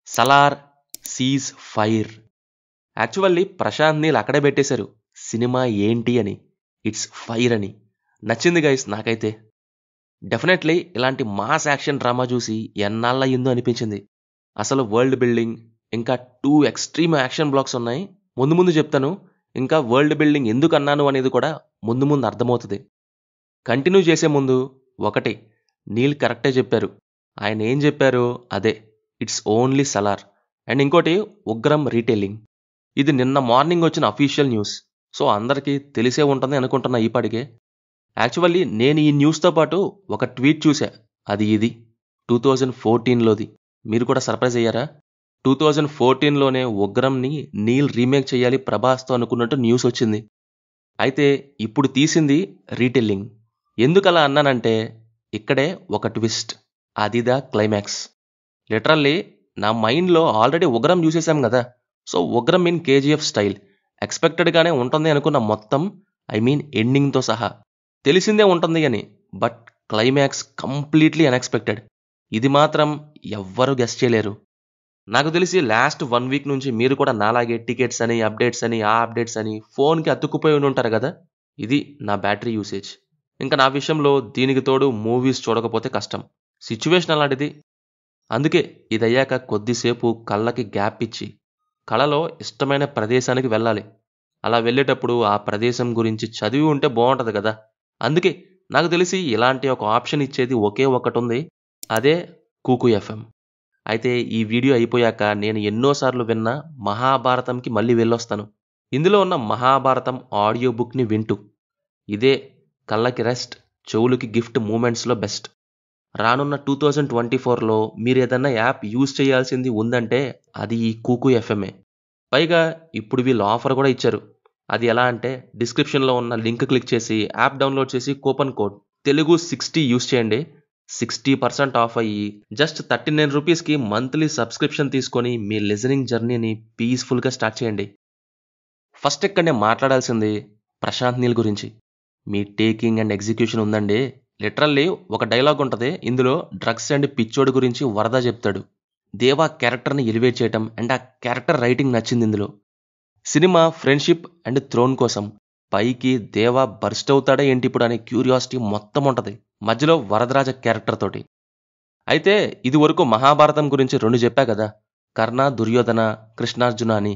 Salaar ceasefire. Actually Prashanth Neel అక్కడే పెట్టేశారు cinema ఏంటి అని. ఇట్స్ ఫైర్ అని. నచ్చింది గైస్ నాకైతే. డెఫినెట్లీ ఇలాంటి మాస్ యాక్షన్ డ్రామా చూసి ఎన్నాళ్ళ అయ్యిందో అనిపించింది. అసలు వరల్డ్ బిల్డింగ్, ఇంకా 2 ఎక్స్ట్రీమ్ యాక్షన్ బ్లాక్స్ ఉన్నాయి. ముందు ముందు చెప్తాను. ఇంకా వరల్డ్ బిల్డింగ్ ఎందుకు అన్నాను అనేది కూడా ముందు ముందు అర్థమవుతుంది. కంటిన్యూ చేసే ముందు ఒకటి, నీల్ కరెక్టే చెప్పారు. ఆయన ఏం చెప్పారు అదే, ఇట్స్ ఓన్లీ సలార్. అండ్ ఇంకోటి ఉగ్రం రీటెయిలింగ్. ఇది నిన్న మార్నింగ్ వచ్చిన అఫీషియల్ న్యూస్. సో అందరికీ తెలిసే ఉంటుంది అనుకుంటున్నా ఈపాటికే. యాక్చువల్లీ నేను ఈ న్యూస్తో పాటు ఒక ట్వీట్ చూసా. అది ఇది 2014లోది. మీరు కూడా సర్ప్రైజ్ అయ్యారా? 2014లోనే ఉగ్రంని నీల్ రీమేక్ చేయాలి ప్రభాస్తో అనుకున్నట్టు న్యూస్ వచ్చింది. అయితే ఇప్పుడు తీసింది రీటెల్లింగ్. ఎందుకు అలా అన్నానంటే ఇక్కడే ఒక ట్విస్ట్. అదిదా క్లైమాక్స్. లిటరల్లీ నా మైండ్లో ఆల్రెడీ ఉగ్రం చూసేసాం కదా. So Ugram in KGF style ఎక్స్పెక్టెడ్గానే ఉంటుంది అనుకున్న మొత్తం, ఐ మీన్ ఎండింగ్తో సహా తెలిసిందే ఉంటుంది అని. But climax completely unexpected. ఇది మాత్రం ఎవ్వరూ గెస్ చేయలేరు. నాకు తెలిసి లాస్ట్ 1 వీక్ నుంచి మీరు కూడా నాలాగే టికెట్స్ అని, అప్డేట్స్ అని, ఆ అప్డేట్స్ అని ఫోన్కి అతుక్కుపోయి ఉంటారు కదా. ఇది నా బ్యాటరీ యూసేజ్. ఇంకా నా విషయంలో దీనికి తోడు మూవీస్ చూడకపోతే కష్టం. సిచ్యువేషన్ అలాంటిది. అందుకే ఇది అయ్యాక కొద్దిసేపు కళ్ళకి గ్యాప్ ఇచ్చి కళలో ఇష్టమైన ప్రదేశానికి వెళ్ళాలి. అలా వెళ్ళేటప్పుడు ఆ ప్రదేశం గురించి చదివి ఉంటే బాగుంటుంది కదా. అందుకే నాకు తెలిసి ఇలాంటి ఒక ఆప్షన్ ఇచ్చేది ఒకే ఒకటి ఉంది. అదే కూకు ఎఫ్ఎం. అయితే ఈ వీడియో అయిపోయాక నేను ఎన్నోసార్లు విన్న మహాభారతంకి మళ్ళీ వెళ్ళొస్తాను. ఇందులో ఉన్న మహాభారతం ఆడియో బుక్ని వింటూ. ఇదే కళ్ళకి రెస్ట్, చెవులకి గిఫ్ట్ మూమెంట్స్లో బెస్ట్. రానున్న 2024లో మీరు ఏదన్నా యాప్ యూజ్ చేయాల్సింది ఉందంటే అది ఈ కూకు ఎఫ్ఎంఏ. పైగా ఇప్పుడు వీళ్ళు ఆఫర్ కూడా ఇచ్చారు. అది ఎలా అంటే డిస్క్రిప్షన్లో ఉన్న లింక్ క్లిక్ చేసి యాప్ డౌన్లోడ్ చేసి కూపన్ కోడ్ తెలుగు 60 యూజ్ చేయండి. 60% ఆఫ్ అయ్యి జస్ట్ 39 రూపీస్కి మంత్లీ సబ్స్క్రిప్షన్ తీసుకొని మీ లిజనింగ్ జర్నీని పీస్ఫుల్గా స్టార్ట్ చేయండి. ఫస్ట్ ఇక్కడ నేను మాట్లాడాల్సింది ప్రశాంత్ నీల్ గురించి. మీ టేకింగ్ అండ్ ఎగ్జిక్యూషన్ ఉందండి. లిటరల్లీ ఒక డైలాగ్ ఉంటుంది ఇందులో, డ్రగ్స్ అండ్ పిచ్చోడి గురించి వరద చెప్తాడు. దేవా క్యారెక్టర్ని ఎలివేట్ చేయటం అండ్ ఆ క్యారెక్టర్ రైటింగ్ నచ్చింది ఇందులో. సినిమా ఫ్రెండ్షిప్ అండ్ థ్రోన్ కోసం పైకి దేవా బర్స్ట్ అవుతాడా ఏంటి ఇప్పుడు అనే క్యూరియాసిటీ మొత్తం ఉంటుంది మధ్యలో వరదరాజ క్యారెక్టర్ తోటి. అయితే ఇది వరకు మహాభారతం గురించి 2 చెప్పా కదా, కర్ణ, దుర్యోధన, కృష్ణార్జున అని.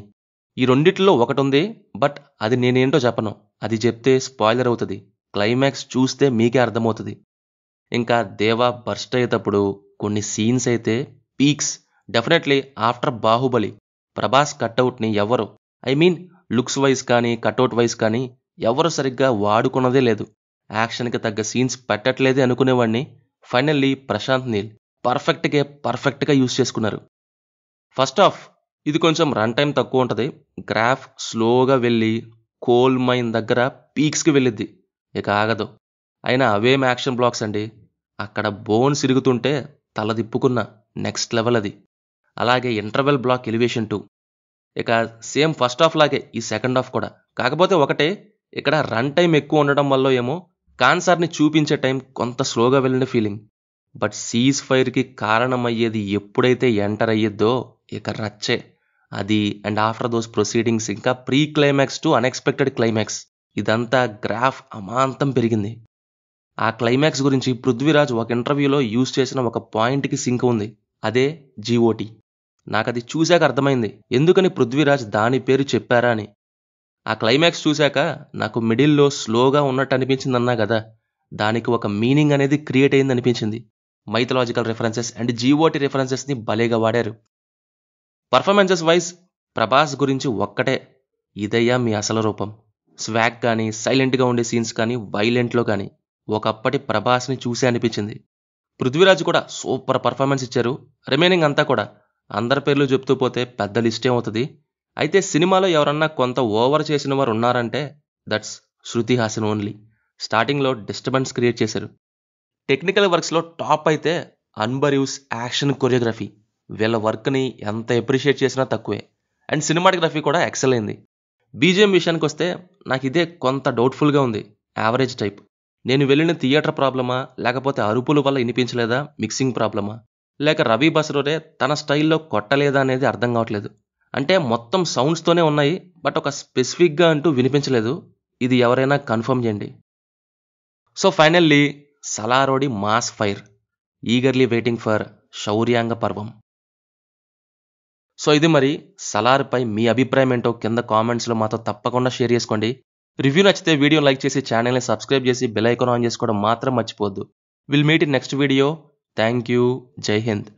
ఈ రెండిట్లో ఒకటి ఉంది, బట్ అది నేనేంటో చెప్పను. అది చెప్తే స్పాయిలర్ అవుతుంది. క్లైమాక్స్ చూస్తే మీకే అర్థమవుతుంది. ఇంకా దేవా బర్స్ట్ అయ్యేటప్పుడు కొన్ని సీన్స్ అయితే peaks. Definitely after Baahubali Prabhas కట్అవుట్ని ఎవరు, ఐ మీన్ లుక్స్ వైజ్ కానీ కట్అవుట్ వైజ్ కానీ ఎవరు సరిగ్గా వాడుకున్నదే లేదు. యాక్షన్కి తగ్గ సీన్స్ పెట్టట్లేదే అనుకునేవాడిని. ఫైనల్లీ ప్రశాంత్ నీల్ పర్ఫెక్ట్గా యూజ్ చేసుకున్నారు. ఫస్ట్ ఆఫ్ ఇది కొంచెం రన్ టైం తక్కువ ఉంటుంది. గ్రాఫ్ స్లోగా వెళ్ళి కోల్ మైన్ దగ్గర పీక్స్కి వెళ్ళిద్ది, ఇక ఆగదు. అయినా అవేం యాక్షన్ బ్లాక్స్ అండి. అక్కడ బోన్స్ ఇరుగుతుంటే తల తిప్పుకున్న నెక్స్ట్ లెవెల్ అది. అలాగే ఇంటర్వెల్ బ్లాక్ ఎలివేషన్ 2. ఇక సేమ్ ఫస్ట్ హాఫ్ లాగే ఈ సెకండ్ హాఫ్ కూడా. కాకపోతే ఒకటే, ఇక్కడ రన్ టైం ఎక్కువ ఉండడం వల్ల ఏమో కాన్సర్ని చూపించే టైం కొంత స్లోగా వెళ్ళిన ఫీలింగ్. బట్ సీజ్ ఫైర్కి కారణమయ్యేది ఎప్పుడైతే ఎంటర్ అయ్యిద్దో ఇక రచ్చే. అది అండ్ ఆఫ్టర్ దోస్ ప్రొసీడింగ్స్ ఇంకా pre climax to unexpected climax, ఇదంతా గ్రాఫ్ అమాంతం పెరిగింది. ఆ క్లైమాక్స్ గురించి పృథ్వీరాజ్ ఒక ఇంటర్వ్యూలో యూజ్ చేసిన ఒక పాయింట్కి సింక్ ఉంది. అదే జీఓటీ. నాకది చూశాక అర్థమైంది ఎందుకని పృథ్వీరాజ్ దాని పేరు చెప్పారా అని. ఆ క్లైమాక్స్ చూశాక నాకు మిడిల్లో స్లోగా ఉన్నట్టు అనిపించింది అన్నా కదా, దానికి ఒక మీనింగ్ అనేది క్రియేట్ అయింది అనిపించింది. మైథలాజికల్ రెఫరెన్సెస్ అండ్ జీఓటీ రెఫరెన్సెస్ని భలేగా వాడారు. పర్ఫార్మెన్సెస్ వైజ్ ప్రభాస్ గురించి ఒక్కటే, ఇదయ్యా మీ అసలు రూపం. స్వాగ్ కానీ, సైలెంట్గా ఉండే సీన్స్ కానీ, వైలెంట్లో కానీ ఒకప్పటి ప్రభాస్ని చూసే అనిపించింది. పృథ్వీరాజ్ కూడా సూపర్ పర్ఫార్మెన్స్ ఇచ్చారు. రిమైనింగ్ అంతా కూడా అందరి పేర్లు చెప్తూ పోతే పెద్ద లిస్టే అవుతుంది. అయితే సినిమాలో ఎవరన్నా కొంత ఓవర్ చేసిన వారు ఉన్నారంటే దట్స్ శృతి హాసన్ ఓన్లీ. స్టార్టింగ్లో డిస్టర్బెన్స్ క్రియేట్ చేశారు. టెక్నికల్ వర్క్స్లో టాప్ అయితే అన్బర్యూస్ యాక్షన్ కొరియోగ్రఫీ. వీళ్ళ వర్క్ని ఎంత అప్రిషియేట్ చేసినా తక్కువే. అండ్ సినిమాటోగ్రఫీ కూడా ఎక్సెల్ అయింది. బీజిఎం విషయానికి వస్తే నాకు ఇదే కొంత డౌట్ఫుల్గా ఉంది. Average type. నేను వెళ్ళిన థియేటర్ ప్రాబ్లమా, లేకపోతే అరుపుల వల్ల వినిపించలేదా, మిక్సింగ్ ప్రాబ్లమా, లేక రవి బస్రూరే తన స్టైల్లో కొట్టలేదా అనేది అర్థం కావట్లేదు. అంటే మొత్తం సౌండ్స్తోనే ఉన్నాయి, బట్ ఒక స్పెసిఫిక్గా అంటూ వినిపించలేదు. ఇది ఎవరైనా కన్ఫర్మ్ చేయండి. సో ఫైనల్లీ సలారోడి mass fire, eagerly waiting for Shouryanga Parvam. So ఇది మరి సలార్పై మీ అభిప్రాయం ఏంటో కింద కామెంట్స్లో మాతో తప్పకుండా షేర్ చేసుకోండి. రివ్యూ నచ్చితే వీడియో లైక్ చేసి ఛానల్ని సబ్స్క్రైబ్ చేసి బెల్ ఐకాన్ ఆన్ చేసుకోవడం మాత్రం మర్చిపోవద్దు. Will meet in next video. Thank you. జై హింద్.